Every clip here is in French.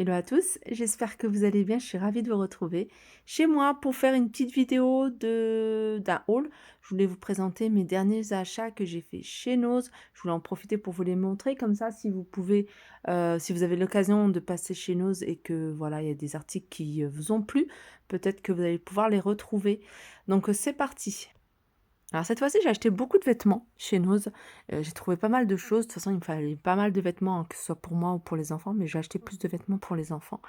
Hello à tous, j'espère que vous allez bien. Je suis ravie de vous retrouver chez moi pour faire une petite vidéo d'un haul. Je voulais vous présenter mes derniers achats que j'ai fait chez Noz. Je voulais en profiter pour vous les montrer comme ça, si vous pouvez, si vous avez l'occasion de passer chez Noz et que voilà, il y a des articles qui vous ont plu, peut-être que vous allez pouvoir les retrouver. Donc c'est parti. Alors cette fois-ci, j'ai acheté beaucoup de vêtements chez Noz. J'ai trouvé pas mal de choses. De toute façon, il me fallait pas mal de vêtements, hein, que ce soit pour moi ou pour les enfants, mais j'ai acheté plus de vêtements pour les enfants.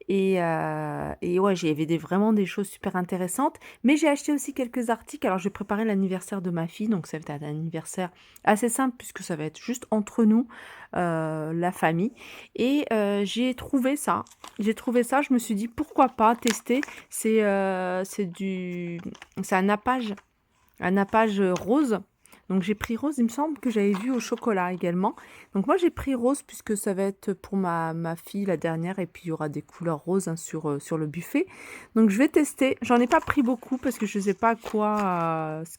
Et ouais, j'avais vraiment des choses super intéressantes. Mais j'ai acheté aussi quelques articles. Alors, j'ai préparé l'anniversaire de ma fille. Donc, ça va être un anniversaire assez simple puisque ça va être juste entre nous, la famille. Et j'ai trouvé ça. J'ai trouvé ça. Je me suis dit, pourquoi pas tester. C'est un nappage rose. Donc j'ai pris rose, il me semble que j'avais vu au chocolat également. Donc moi j'ai pris rose puisque ça va être pour ma fille la dernière et puis il y aura des couleurs roses, hein, sur le buffet. Donc je vais tester. J'en ai pas pris beaucoup parce que je ne sais pas quoi, ce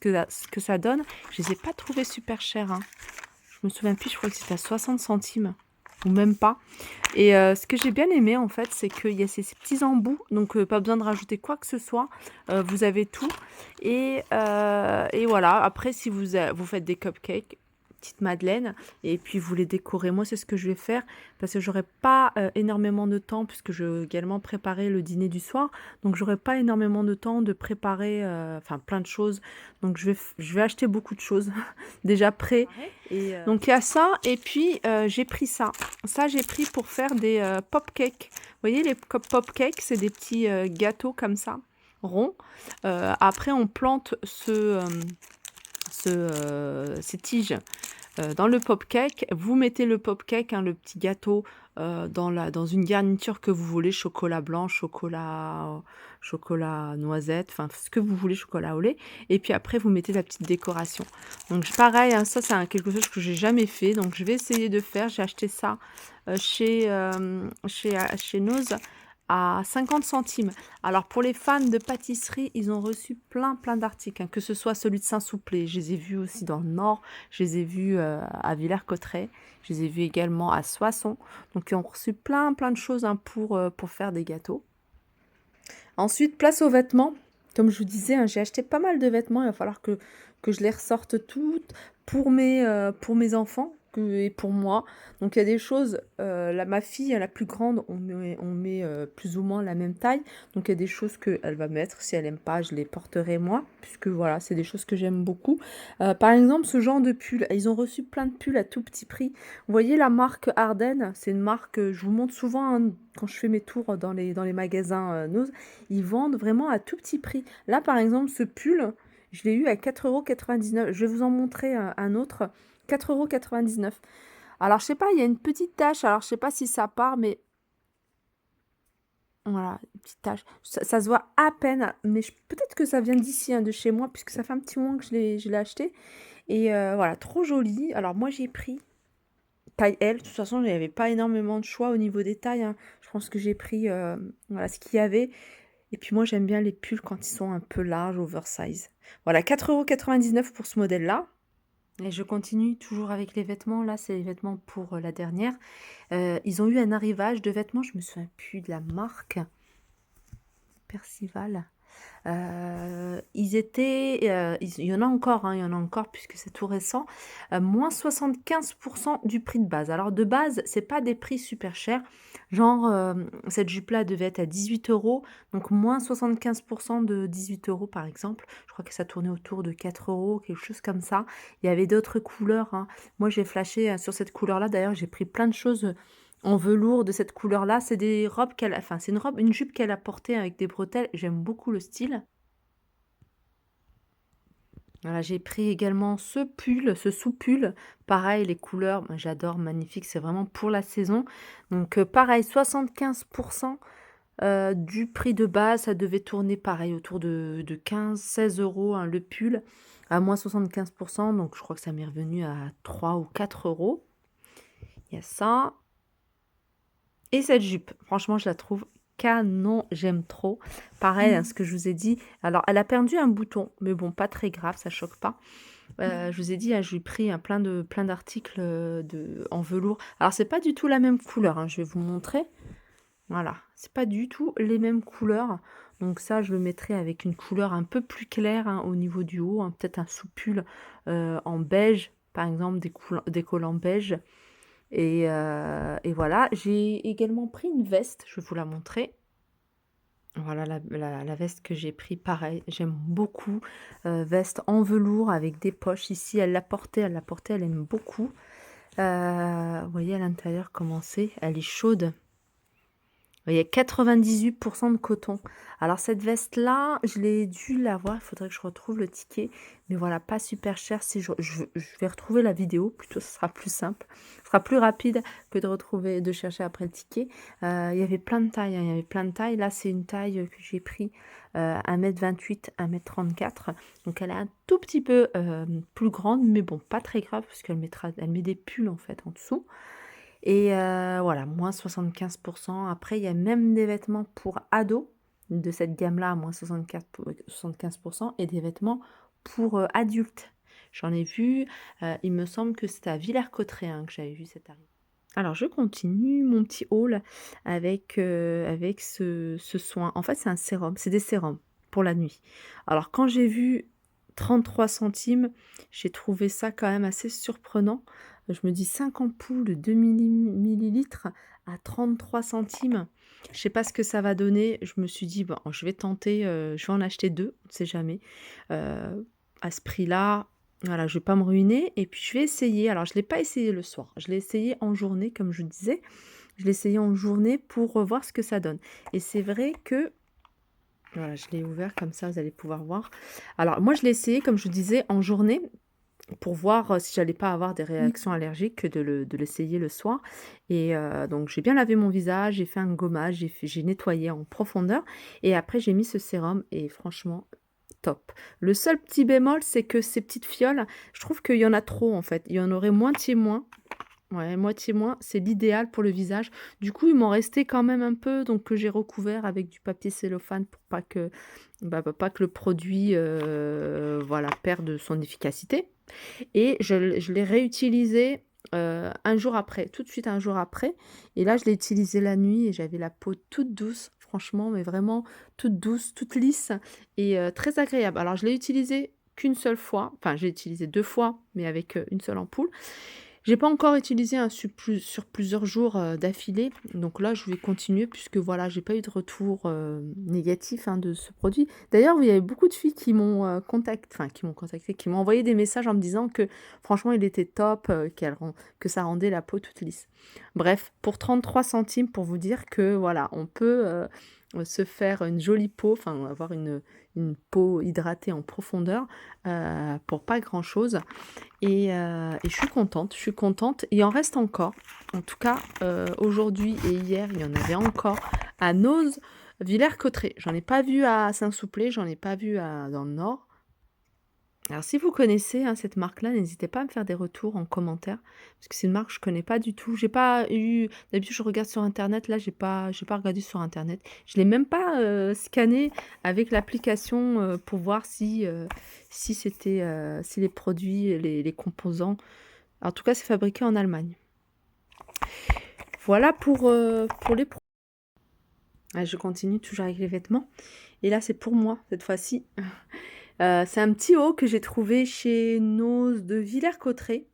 que ça donne. Je les ai pas trouvés super chers, hein. Je me souviens plus, je crois que c'était à 60 centimes ou même pas. Et ce que j'ai bien aimé en fait, c'est qu'il y a ces petits embouts, donc pas besoin de rajouter quoi que ce soit. Vous avez tout. Et voilà, après si vous faites des cupcakes, petite madeleine, et puis vous les décorez. Moi, c'est ce que je vais faire parce que j'aurai pas énormément de temps puisque je vais également préparer le dîner du soir. Donc j'aurai pas énormément de temps de préparer enfin plein de choses. Donc je vais acheter beaucoup de choses déjà prêt. Donc il y a ça et puis j'ai pris ça. Ça j'ai pris pour faire des pop-cakes. Vous voyez les pop-cakes, c'est des petits gâteaux comme ça, ronds. Après on plante ces tiges dans le pop-cake. Vous mettez le pop-cake, hein, le petit gâteau, dans une garniture que vous voulez, chocolat blanc, chocolat noisette, enfin ce que vous voulez, chocolat au lait. Et puis après, vous mettez la petite décoration. Donc pareil, hein, ça c'est quelque chose que j'ai jamais fait. Donc je vais essayer de faire. J'ai acheté ça chez Noz à 50 centimes. Alors pour les fans de pâtisserie, ils ont reçu plein d'articles, hein, que ce soit celui de Saint-Souplé, je les ai vus aussi dans le Nord, je les ai vus à Villers-Cotterêts, je les ai vus également à Soissons. Donc ils ont reçu plein de choses, hein, pour faire des gâteaux. Ensuite, place aux vêtements. Comme je vous disais, hein, j'ai acheté pas mal de vêtements. Il va falloir que je les ressorte toutes pour mes enfants et pour moi. Donc il y a des choses, ma fille, la plus grande, on met plus ou moins la même taille. Donc il y a des choses qu'elle va mettre. Si elle n'aime pas, je les porterai moi. Puisque voilà, c'est des choses que j'aime beaucoup. Par exemple, ce genre de pull. Ils ont reçu plein de pulls à tout petit prix. Vous voyez la marque Ardennes, c'est une marque que je vous montre souvent, hein, quand je fais mes tours dans les magasins Noz. Ils vendent vraiment à tout petit prix. Là, par exemple, ce pull, je l'ai eu à 4,99 €. Je vais vous en montrer un autre. 4,99 €. Alors, je sais pas, il y a une petite tache. Alors, je sais pas si ça part, mais voilà, une petite tache. Ça se voit à peine, mais peut-être que ça vient d'ici, hein, de chez moi, puisque ça fait un petit moment que je l'ai acheté. Et voilà, trop joli. Alors, moi, j'ai pris taille L. De toute façon, il n'y avait pas énormément de choix au niveau des tailles, hein. Je pense que j'ai pris voilà, ce qu'il y avait. Et puis moi, j'aime bien les pulls quand ils sont un peu larges, oversize. Voilà, 4,99 € pour ce modèle-là. Et je continue toujours avec les vêtements. Là, c'est les vêtements pour la dernière. Ils ont eu un arrivage de vêtements, je me souviens plus de la marque. Percival. Ils étaient, il y en a encore, hein, il y en a encore puisque c'est tout récent, moins 75% du prix de base. Alors de base, c'est pas des prix super chers, genre cette jupe-là devait être à 18 €, donc moins 75% de 18 € par exemple. Je crois que ça tournait autour de 4 €, quelque chose comme ça. Il y avait d'autres couleurs, hein. Moi j'ai flashé sur cette couleur-là, d'ailleurs j'ai pris plein de choses en velours de cette couleur-là. C'est des robes enfin c'est une jupe qu'elle a portée avec des bretelles. J'aime beaucoup le style. Voilà, j'ai pris également ce pull, ce sous-pull. Pareil, les couleurs, moi, j'adore, magnifique, c'est vraiment pour la saison. Donc pareil, 75% du prix de base, ça devait tourner pareil autour de 15-16 €, hein, le pull, à moins 75%. Donc je crois que ça m'est revenu à 3 ou 4 €. Il y a ça. Et cette jupe, franchement, je la trouve canon, j'aime trop. Pareil, hein, ce que je vous ai dit. Alors, elle a perdu un bouton, mais bon, pas très grave, ça choque pas. Je vous ai dit, hein, je lui ai pris, hein, plein d'articles en velours. Alors, c'est pas du tout la même couleur, hein, je vais vous montrer. Voilà, c'est pas du tout les mêmes couleurs. Donc ça, je le mettrai avec une couleur un peu plus claire, hein, au niveau du haut, hein, peut-être un soupule en beige, par exemple, des collants beige. Et voilà, j'ai également pris une veste, je vais vous la montrer. Voilà la veste que j'ai pris, pareil, j'aime beaucoup. Veste en velours avec des poches ici, elle l'a portée, elle aime beaucoup. Vous voyez à l'intérieur comment c'est, elle est chaude. Il y a 98% de coton. Alors cette veste-là, je l'ai dû l'avoir, il faudrait que je retrouve le ticket. Mais voilà, pas super cher. Si je vais retrouver la vidéo, plutôt ce sera plus simple. Ce sera plus rapide que de chercher après le ticket. Il y avait plein de tailles, hein, il y avait plein de tailles. Là, c'est une taille que j'ai pris 1,28 m, 1,34 m. Donc elle est un tout petit peu plus grande, mais bon, pas très grave, parce elle met des pulls en fait en dessous. Et voilà, moins 75%. Après, il y a même des vêtements pour ados de cette gamme-là, à moins 75%, et des vêtements pour adultes. J'en ai vu, il me semble que c'était à Villers-Cotterêts, hein, que j'avais vu cette arrivée. Alors, je continue mon petit haul avec ce soin. En fait, c'est un sérum, c'est des sérums pour la nuit. Alors, quand j'ai vu 33 centimes, j'ai trouvé ça quand même assez surprenant. Je me dis 5 ampoules de 2 millilitres à 33 centimes. Je sais pas ce que ça va donner. Je me suis dit, bon, je vais tenter, je vais en acheter 2, on ne sait jamais. À ce prix-là, voilà, je vais pas me ruiner et puis je vais essayer. Alors je l'ai pas essayé le soir, je l'ai essayé en journée comme je disais. Je l'ai essayé en journée pour, voir ce que ça donne et c'est vrai que voilà, je l'ai ouvert comme ça, vous allez pouvoir voir. Alors moi je l'ai essayé comme je disais en journée pour voir, si j'allais pas avoir des réactions allergiques que de l'essayer le soir et donc j'ai bien lavé mon visage, j'ai fait un gommage, j'ai nettoyé en profondeur et après j'ai mis ce sérum et franchement top. Le seul petit bémol, c'est que ces petites fioles, je trouve qu'il y en a trop en fait. Il y en aurait moitié moins. Ouais, moitié moins, c'est l'idéal pour le visage. Du coup, il m'en restait quand même un peu, donc que j'ai recouvert avec du papier cellophane pour pas que le produit voilà, perde son efficacité. Et je l'ai réutilisé un jour après, tout de suite un jour après. Et là, je l'ai utilisé la nuit et j'avais la peau toute douce, franchement, mais vraiment toute douce, toute lisse et très agréable. Alors, je l'ai utilisé qu'une seule fois, enfin, j'ai utilisé 2 fois, mais avec une seule ampoule. J'ai pas encore utilisé un sur plusieurs jours d'affilée, donc là, je vais continuer puisque voilà, j'ai pas eu de retour négatif hein, de ce produit. D'ailleurs, il y avait beaucoup de filles qui m'ont contacté, qui m'ont envoyé des messages en me disant que franchement, il était top, que ça rendait la peau toute lisse. Bref, pour 33 centimes, pour vous dire que voilà, on peut se faire une jolie peau, enfin avoir une peau hydratée en profondeur pour pas grand-chose. Et je suis contente, je suis contente. Il en reste encore. En tout cas, aujourd'hui et hier, il y en avait encore à Noz, Villers-Cotterêts. J'en ai pas vu à Saint-Souplé, j'en ai pas vu dans le Nord. Alors si vous connaissez hein, cette marque-là, n'hésitez pas à me faire des retours en commentaire, parce que c'est une marque que je connais pas du tout. J'ai pas eu, d'habitude je regarde sur internet, là j'ai pas regardé sur internet. Je l'ai même pas scanné avec l'application pour voir si les produits, les composants. En tout cas, c'est fabriqué en Allemagne. Voilà pour les produits. Je continue toujours avec les vêtements. Et là, c'est pour moi cette fois-ci. C'est un petit haut que j'ai trouvé chez Noz de Villers-Cotterêts.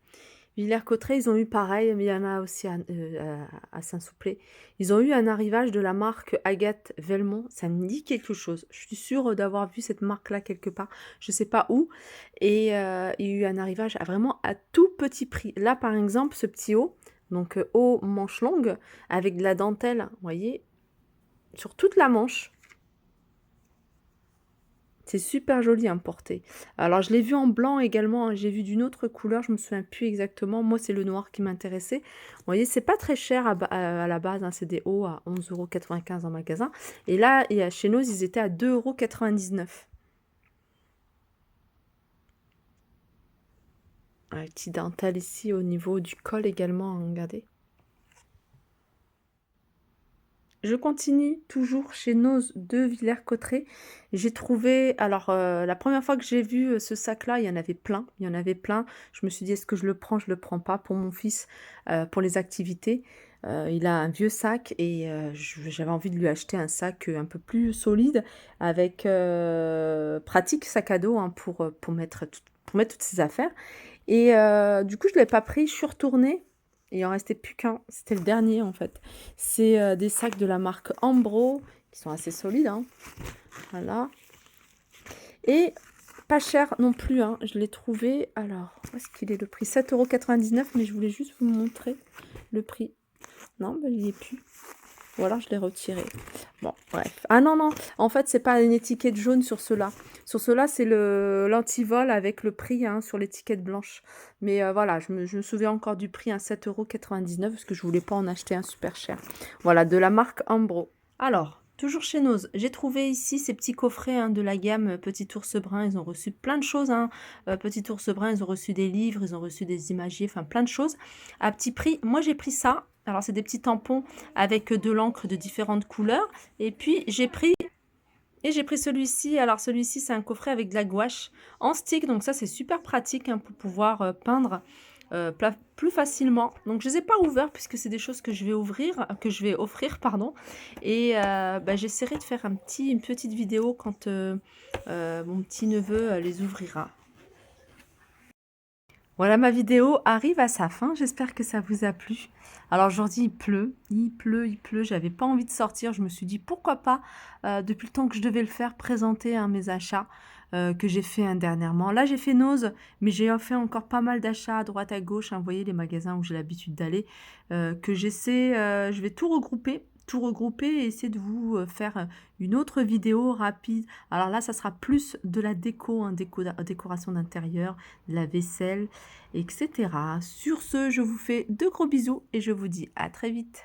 Villers-Cotterêts, ils ont eu pareil, mais il y en a aussi à Saint-Souplé. Ils ont eu un arrivage de la marque Agathe Velmont. Ça me dit quelque chose. Je suis sûre d'avoir vu cette marque-là quelque part. Je ne sais pas où. Et il y a eu un arrivage vraiment à tout petit prix. Là, par exemple, ce petit haut, donc haut manche longue, avec de la dentelle, vous voyez, sur toute la manche. C'est super joli à porter. Alors je l'ai vu en blanc également, hein. J'ai vu d'une autre couleur, je me souviens plus exactement. Moi, c'est le noir qui m'intéressait. Vous voyez, c'est pas très cher à la base, hein. C'est des hauts à 11,95 € en magasin. Et là, chez nous, ils étaient à 2,99 €. Un petit dentelle ici au niveau du col également, hein, regardez. Je continue toujours chez Noz de Villers-Cotterêts. J'ai trouvé, alors la première fois que j'ai vu ce sac-là, il y en avait plein. Je me suis dit, est-ce que je le prends pas pour mon fils, pour les activités. Il a un vieux sac et j'avais envie de lui acheter un sac, un peu plus solide avec, pratique sac à dos, hein, pour mettre toutes ses affaires et du coup, je ne l'ai pas pris. Je suis retournée et il en restait plus qu'un. C'était le dernier, en fait. C'est, des sacs de la marque Ambro qui sont assez solides, hein. Voilà et pas cher non plus, hein. Je l'ai trouvé alors, où est-ce qu'il est le prix? 7,99 €, mais je voulais juste vous montrer le prix. Non, bah, il y est plus. Ou alors je l'ai retiré. Bon, bref. Ah non, non, en fait, c'est pas une étiquette jaune sur ceux-là. Sur ceux-là, c'est le l'antivol avec le prix, hein, sur l'étiquette blanche. Mais voilà, je me souviens encore du prix, hein, 7,99 € parce que je voulais pas en acheter un super cher. Voilà, de la marque Ambro. Alors, toujours chez Nose, j'ai trouvé ici ces petits coffrets, hein, de la gamme Petit Ours Brun. Ils ont reçu plein de choses, hein. Petit Ours Brun, ils ont reçu des livres, ils ont reçu des imagiers, enfin plein de choses à petit prix. Moi, j'ai pris ça. Alors, c'est des petits tampons avec de l'encre de différentes couleurs. Et puis, j'ai pris celui-ci. Alors, celui-ci, c'est un coffret avec de la gouache en stick. Donc, ça, c'est super pratique, hein, pour pouvoir peindre plus facilement. Donc, je ne les ai pas ouverts puisque c'est des choses que je vais offrir, pardon. Et bah, j'essaierai de faire une petite vidéo quand mon petit neveu les ouvrira. Voilà, ma vidéo arrive à sa fin. J'espère que ça vous a plu. Alors aujourd'hui, il pleut, il pleut, il pleut. J'avais pas envie de sortir. Je me suis dit pourquoi pas, depuis le temps que je devais le faire, présenter, hein, mes achats que j'ai fait, hein, dernièrement. Là, j'ai fait Nose, mais j'ai fait encore pas mal d'achats à droite à gauche, hein. Vous voyez les magasins où j'ai l'habitude d'aller, que j'essaie. Je vais tout regrouper et essayer de vous faire une autre vidéo rapide. Alors là, ça sera plus de la déco, hein, décoration d'intérieur, de la vaisselle, etc. Sur ce, je vous fais de gros bisous et je vous dis à très vite.